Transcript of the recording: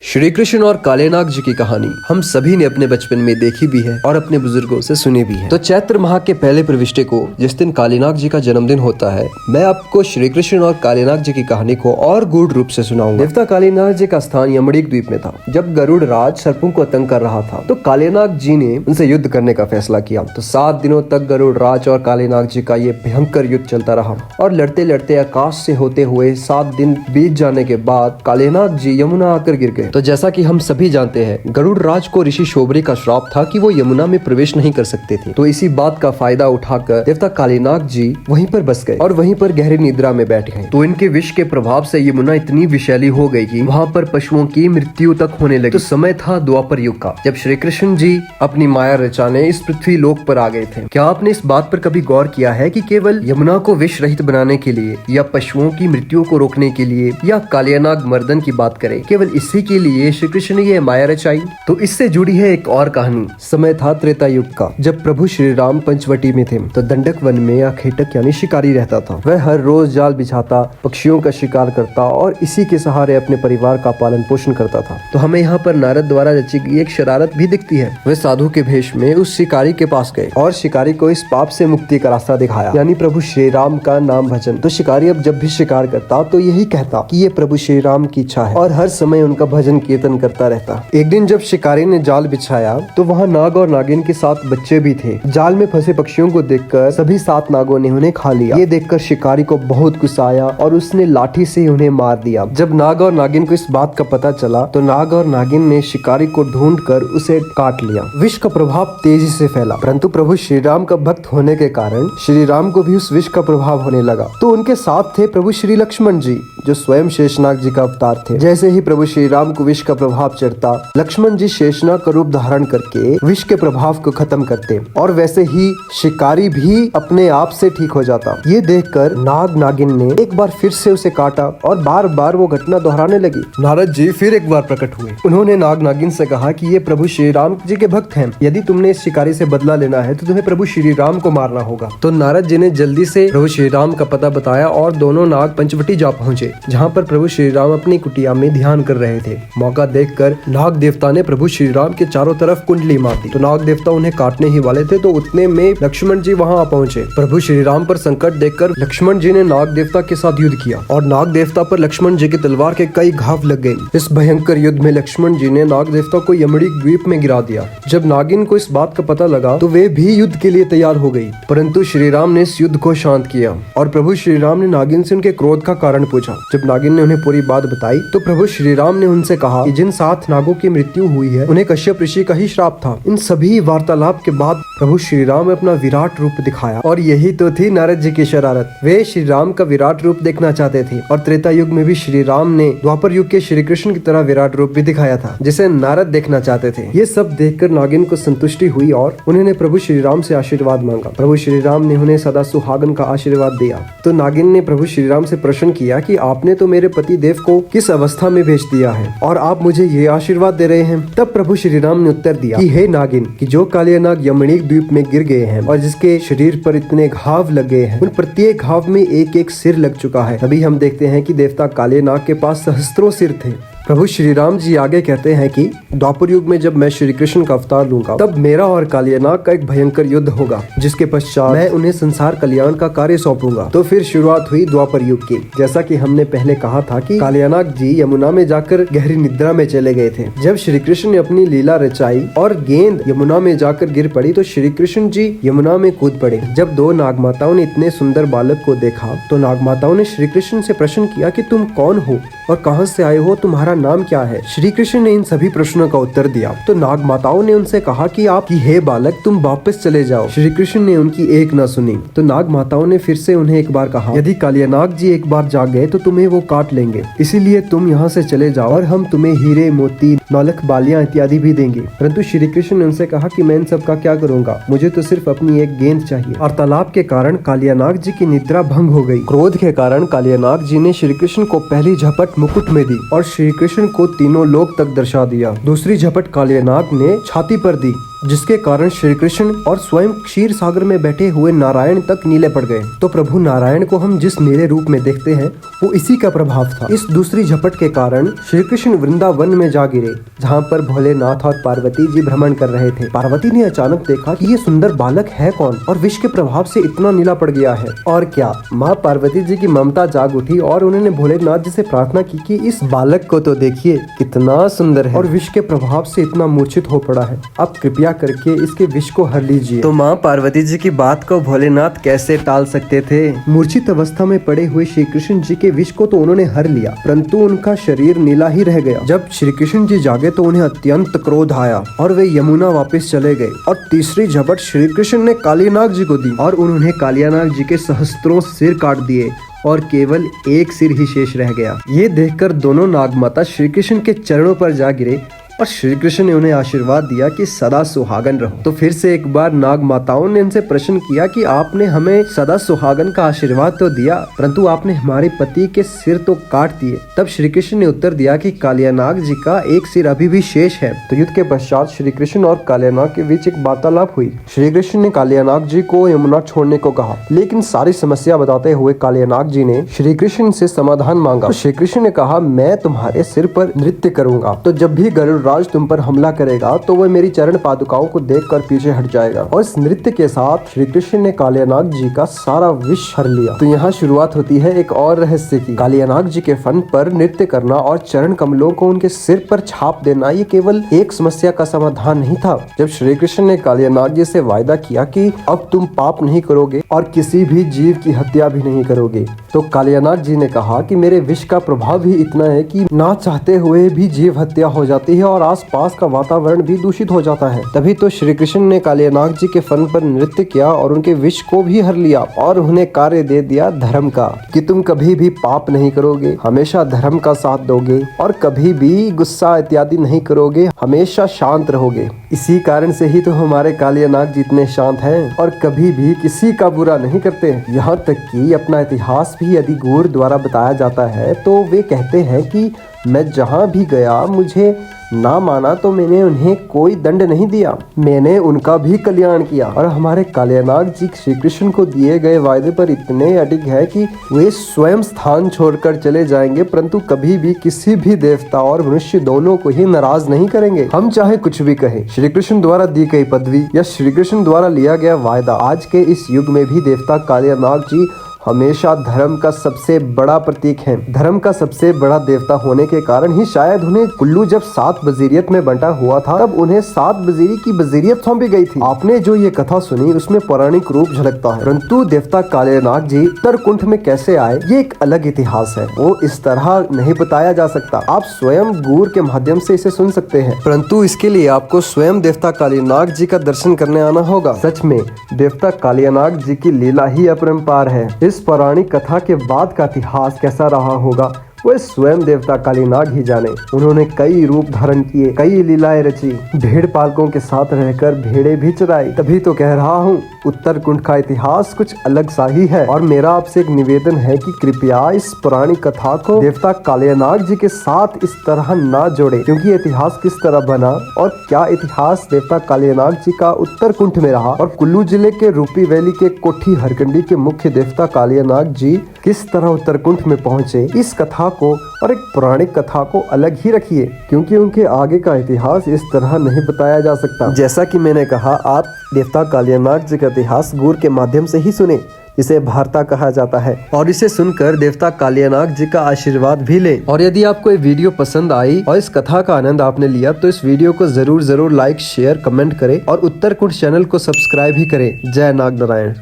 श्री कृष्ण और कालेनाग जी की कहानी हम सभी ने अपने बचपन में देखी भी है और अपने बुजुर्गों से सुनी भी है। तो चैत्र माह के पहले प्रविष्टे को जिस दिन कालेनाग जी का जन्मदिन होता है, मैं आपको श्री कृष्ण और कालेनाग जी की कहानी को और गूढ़ रूप से सुनाऊंगा। देवता कालेनाग जी का स्थान यमड़ीक द्वीप में था। जब गरुड़ राज सर्पों को तंग कर रहा था तो कालेनाग जी ने उनसे युद्ध करने का फैसला किया। तो 7 दिनों तक गरुड़ राज और कालेनाग जी का ये भयंकर युद्ध चलता रहा और लड़ते लड़ते आकाश से होते हुए 7 दिन बीत जाने के बाद कालेनाग जी यमुना आकर गिर गए। तो जैसा कि हम सभी जानते हैं, गरुड़ राज को ऋषि शोभरी का श्राप था कि वो यमुना में प्रवेश नहीं कर सकते थे। तो इसी बात का फायदा उठाकर देवता कालेनाग जी वहीं पर बस गए और वहीं पर गहरी निद्रा में बैठ गए। तो इनके विष के प्रभाव से यमुना इतनी विषैली हो गई कि वहाँ पर पशुओं की मृत्यु तक होने लगी। तो समय था द्वापर युग का, जब श्री कृष्ण जी अपनी माया रचाने इस पृथ्वी लोक पर आ गए थे। क्या आपने इस बात पर कभी गौर किया है कि केवल यमुना को विष रहित बनाने के लिए या पशुओं की मृत्यु को रोकने के लिए या कालियानाग मर्दन की बात करें, केवल इसी के लिए श्री कृष्ण ने ये माया रचाई? तो इससे जुड़ी है एक और कहानी। समय था त्रेता युग का, जब प्रभु श्री राम पंचवटी में थे। तो दंडक वन में अखेटक यानी शिकारी रहता था। वह हर रोज जाल बिछाता, पक्षियों का शिकार करता और इसी के सहारे अपने परिवार का पालन पोषण करता था। तो हमें यहाँ पर नारद द्वारा रची गई एक शरारत भी दिखती है। वे साधु के भेष में उस शिकारी के पास गए और शिकारी को इस पाप से मुक्ति का रास्ता दिखाया, यानी प्रभु श्री राम का नाम भजन। तो शिकारी अब जब भी शिकार करता तो यही कहता कि ये प्रभु श्री राम की इच्छा है और हर समय उनका भजन कीर्तन करता रहता। एक दिन जब शिकारी ने जाल बिछाया तो वहाँ नाग और नागिन के 7 बच्चे भी थे। जाल में फंसे पक्षियों को देखकर सभी 7 नागों ने उन्हें खा लिया। ये देखकर शिकारी को बहुत गुस्सा आया और उसने लाठी से उन्हें मार दिया। जब नाग और नागिन को इस बात का पता चला तो नाग और नागिन ने शिकारी को ढूंढकर उसे काट लिया। विष का प्रभाव तेजी से फैला, परंतु प्रभु श्री राम का भक्त होने के कारण श्री राम को भी उस विष का प्रभाव होने लगा। तो उनके साथ थे प्रभु श्री लक्ष्मण जी, जो स्वयं शेषनाग जी का अवतार थे। जैसे ही प्रभु श्री राम को विष का प्रभाव चढ़ता, लक्ष्मण जी शेषनाग का रूप धारण करके विष के प्रभाव को खत्म करते और वैसे ही शिकारी भी अपने आप से ठीक हो जाता। ये देखकर नाग नागिन ने एक बार फिर से उसे काटा और बार बार वो घटना दोहराने लगी। नारद जी फिर एक बार प्रकट हुए। उन्होंने नाग नागिन से कहा कि ये प्रभु श्री राम जी के भक्त हैं। यदि तुमने इस शिकारी से बदला लेना है तो तुम्हें प्रभु श्री राम को मारना होगा। तो नारद जी ने जल्दी से प्रभु श्री राम का पता बताया और दोनों नाग पंचवटी जा पहुँचे, जहाँ पर प्रभु श्री राम अपनी कुटिया में ध्यान कर रहे थे। मौका देखकर नाग देवता ने प्रभु श्री राम के चारों तरफ कुंडली मार दी। तो नाग देवता उन्हें काटने ही वाले थे तो उतने में लक्ष्मण जी वहां पहुंचे। प्रभु श्री राम पर संकट देखकर लक्ष्मण जी ने नाग देवता के साथ युद्ध किया और नाग देवता पर लक्ष्मण जी की तलवार के कई घाव लग गए। इस भयंकर युद्ध में लक्ष्मण जी ने नाग देवता को यमड़ीक द्वीप में गिरा दिया। जब नागिन को इस बात का पता लगा तो वे भी युद्ध के लिए तैयार हो गई, परंतु श्री राम ने इस युद्ध को शांत किया और प्रभु श्री राम ने नागिन से उनके क्रोध का कारण पूछा। जब नागिन ने उन्हें पूरी बात बताई तो प्रभु श्री राम ने उनसे कहा कि जिन 7 नागों की मृत्यु हुई है उन्हें कश्यप ऋषि का ही श्राप था। इन सभी वार्तालाप के बाद प्रभु श्री राम ने अपना विराट रूप दिखाया और यही तो थी नारद जी की शरारत। वे श्री राम का विराट रूप देखना चाहते थे और त्रेता युग में भी श्री राम ने द्वापर युग के श्री कृष्ण की तरह विराट रूप भी दिखाया था, जिसे नारद देखना चाहते थे। ये सब देखकर नागिन को संतुष्टि हुई और उन्होंने प्रभु श्री राम से आशीर्वाद मांगा। प्रभु श्री राम ने उन्हें सदा सुहागन का आशीर्वाद दिया। तो नागिन ने प्रभु श्री राम से प्रश्न किया कि आपने तो मेरे पति देव को किस अवस्था में भेज दिया है और आप मुझे ये आशीर्वाद दे रहे हैं? तब प्रभु श्री राम ने उत्तर दिया कि हे नागिन, कि जो कालियानाग यमड़ीक द्वीप में गिर गए हैं और जिसके शरीर पर इतने घाव लग गए हैं, उन प्रत्येक घाव में एक एक सिर लग चुका है। तभी हम देखते हैं कि देवता कालियानाग के पास सहस्त्रों सिर थे। प्रभु श्री राम जी आगे कहते हैं कि द्वापर युग में जब मैं श्री कृष्ण का अवतार लूंगा तब मेरा और कालियानाग का एक भयंकर युद्ध होगा, जिसके पश्चात मैं उन्हें संसार कल्याण का कार्य सौंपूंगा। तो फिर शुरुआत हुई द्वापर युग की। जैसा कि हमने पहले कहा था कि कालियानाग जी यमुना में जाकर गहरी निद्रा में चले गए थे। जब श्री कृष्ण ने अपनी लीला रचाई और गेंद यमुना में जाकर गिर पड़ी तो श्री कृष्ण जी यमुना में कूद पड़े। जब 2 नागमाताओं ने इतने सुंदर बालक को देखा तो नागमाताओं ने श्री कृष्ण से प्रश्न किया कि तुम कौन हो और कहां से आए हो, तुम्हारा नाम क्या है? श्री कृष्ण ने इन सभी प्रश्नों का उत्तर दिया। तो नाग माताओं ने उनसे कहा कि हे बालक, तुम वापस चले जाओ। श्री कृष्ण ने उनकी एक न सुनी। तो नाग माताओं ने फिर से उन्हें एक बार कहा, यदि कालियानाग जी एक बार जाग गए तो तुम्हें वो काट लेंगे, इसीलिए तुम यहाँ से चले जाओ और हम तुम्हें हीरे मोती नौलख बालियां इत्यादि भी देंगे। परंतु श्री कृष्ण ने उनसे कहा कि मैं इन सब का क्या करूंगा, मुझे तो सिर्फ अपनी एक गेंद चाहिए। और तालाब के कारण कालियानाग जी की निद्रा भंग हो गई। क्रोध के कारण कालियानाग जी ने श्री कृष्ण को पहली झपट मुकुट में दी और श्री कृष्ण को तीनों लोक तक दर्शा दिया। दूसरी झपट कालियानाग ने छाती पर दी जिसके कारण श्री कृष्ण और स्वयं क्षीर सागर में बैठे हुए नारायण तक नीले पड़ गए। तो प्रभु नारायण को हम जिस नीले रूप में देखते हैं वो इसी का प्रभाव था। इस दूसरी झपट के कारण श्री कृष्ण वृंदावन में जा गिरे, जहाँ पर भोलेनाथ और पार्वती जी भ्रमण कर रहे थे। पार्वती ने अचानक देखा कि ये सुंदर बालक है कौन और विष के प्रभाव से इतना नीला पड़ गया है। और क्या, माँ पार्वती जी की ममता जाग उठी और उन्होंने भोलेनाथ जी से प्रार्थना की कि इस बालक को तो देखिए कितना सुंदर है और विष के प्रभाव से इतना मूर्छित हो पड़ा है, आप कृपया करके इसके विष को हर लीजिए। तो माँ पार्वती जी की बात को भोलेनाथ कैसे टाल सकते थे। मूर्छित अवस्था में पड़े हुए श्री कृष्ण जी के विष को तो उन्होंने हर लिया, परंतु उनका शरीर नीला ही रह गया। जब श्री कृष्ण जी जागे तो उन्हें अत्यंत क्रोध आया और वे यमुना वापस चले गए। और तीसरी झपट श्री कृष्ण ने कालीनाग जी को दी और उन्होंने कालियानाग जी के सहस्त्रों सिर काट दिए और केवल एक सिर ही शेष रह गया। ये देखकर दोनों नागमाता श्री कृष्ण के चरणों पर जा गिरे और श्री कृष्ण ने उन्हें आशीर्वाद दिया कि सदा सुहागन रहो। तो फिर से एक बार नाग माताओं ने इनसे प्रश्न किया कि आपने हमें सदा सुहागन का आशीर्वाद तो दिया, परंतु आपने हमारे पति के सिर तो काट दिए। तब श्री कृष्ण ने उत्तर दिया कि कालियानाग जी का एक सिर अभी भी शेष है। तो युद्ध के पश्चात श्री कृष्ण और कालियानाग के बीच एक वार्तालाप हुई। श्री कृष्ण ने कालियानाग जी को यमुना छोड़ने को कहा, लेकिन सारी समस्या बताते हुए कालियानाग जी ने श्री कृष्ण से समाधान मांगा। तो श्री कृष्ण ने कहा, मैं तुम्हारे सिर पर नृत्य करूंगा, तो जब भी गरुड़ राज तुम पर हमला करेगा तो वह मेरी चरण पादुकाओं को देखकर पीछे हट जाएगा। और इस नृत्य के साथ श्री कृष्ण ने कालियानाग जी का सारा विष हर लिया। तो यहाँ शुरुआत होती है एक और रहस्य की। कालियानाग जी के फन पर नृत्य करना और चरण कमलों को उनके सिर पर छाप देना ये केवल एक समस्या का समाधान नहीं था। जब श्री कृष्ण ने कालियानाग जी से वायदा किया कि अब तुम पाप नहीं करोगे और किसी भी जीव की हत्या भी नहीं करोगे, तो कालियानाग जी ने कहा कि मेरे विष का प्रभाव ही इतना है कि ना चाहते हुए भी जीव हत्या हो जाती है और आसपास का वातावरण भी दूषित हो जाता है। तभी तो श्री कृष्ण ने कालियानाग जी के फन पर नृत्य किया और उनके विष को भी हर लिया और उन्हें कार्य दे दिया धर्म का, कि तुम कभी भी पाप नहीं करोगे, हमेशा धर्म का साथ दोगे और कभी भी गुस्सा इत्यादि नहीं करोगे, हमेशा शांत रहोगे। इसी कारण से ही तो हमारे कालियानाग जी इतने शांत हैं और कभी भी किसी का बुरा नहीं करते। यहाँ तक कि अपना इतिहास भी यदि गौर द्वारा बताया जाता है तो वे कहते हैं कि मैं जहाँ भी गया मुझे ना माना तो मैंने उन्हें कोई दंड नहीं दिया, मैंने उनका भी कल्याण किया। और हमारे कालियानाग जी श्री कृष्ण को दिए गए वायदे पर इतने अडिग है कि वे स्वयं स्थान छोड़कर चले जाएंगे, परंतु कभी भी किसी भी देवता और मनुष्य दोनों को ही नाराज नहीं करेंगे। हम चाहे कुछ भी कहें, श्री कृष्ण द्वारा दी गई पदवी या श्री कृष्ण द्वारा लिया गया वायदा, आज के इस युग में भी देवता कालियानाग जी हमेशा धर्म का सबसे बड़ा प्रतीक है। धर्म का सबसे बड़ा देवता होने के कारण ही शायद उन्हें कुल्लू जब 7 वजीरियत में बंटा हुआ था तब उन्हें 7 वजीरी की वजीरियत सौंपी गई थी। आपने जो ये कथा सुनी उसमें पौराणिक रूप झलकता है, परंतु देवता कालियानाग जी उत्तरकुंठ में कैसे आए ये एक अलग इतिहास है, वो इस तरह नहीं बताया जा सकता। आप स्वयं गूर के माध्यम से इसे सुन सकते हैं, परंतु इसके लिए आपको स्वयं देवता कालियानाग जी का दर्शन करने आना होगा। सच में देवता कालियानाग जी की लीला ही अपरंपार है। इस पौराणिक कथा के बाद का इतिहास कैसा रहा होगा वह स्वयं देवता कालिनाग ही जाने। उन्होंने कई रूप धारण किए, कई लीलाएं रची, भेड़ पालकों के साथ रहकर भेड़े भी चराई। तभी तो कह रहा हूँ उत्तरकुंठ का इतिहास कुछ अलग सा ही है। और मेरा आपसे एक निवेदन है कि कृपया इस पुरानी कथा को देवता कालियानाग जी के साथ इस तरह ना जोड़े, क्योंकि इतिहास किस तरह बना और क्या इतिहास देवता कालियानाग जी का उत्तरकुंठ में रहा और कुल्लू जिले के रूपी वैली के कोठी हरकंडी के मुख्य देवता कालियानाग जी किस तरह उत्तरकुंठ में पहुँचे, इस कथा को और एक पौराणिक कथा को अलग ही रखिए, क्योंकि उनके आगे का इतिहास इस तरह नहीं बताया जा सकता। जैसा कि मैंने कहा, आप देवता कालियानाग जी का इतिहास गूर के माध्यम से ही सुने, इसे भारता कहा जाता है, और इसे सुनकर देवता कालियानाग जी का आशीर्वाद भी ले। और यदि आपको ये वीडियो पसंद आई और इस कथा का आनंद आपने लिया तो इस वीडियो को जरूर लाइक, शेयर, कमेंट करें और उत्तरकुंठ चैनल को सब्सक्राइब भी करें। जय नाग नारायण।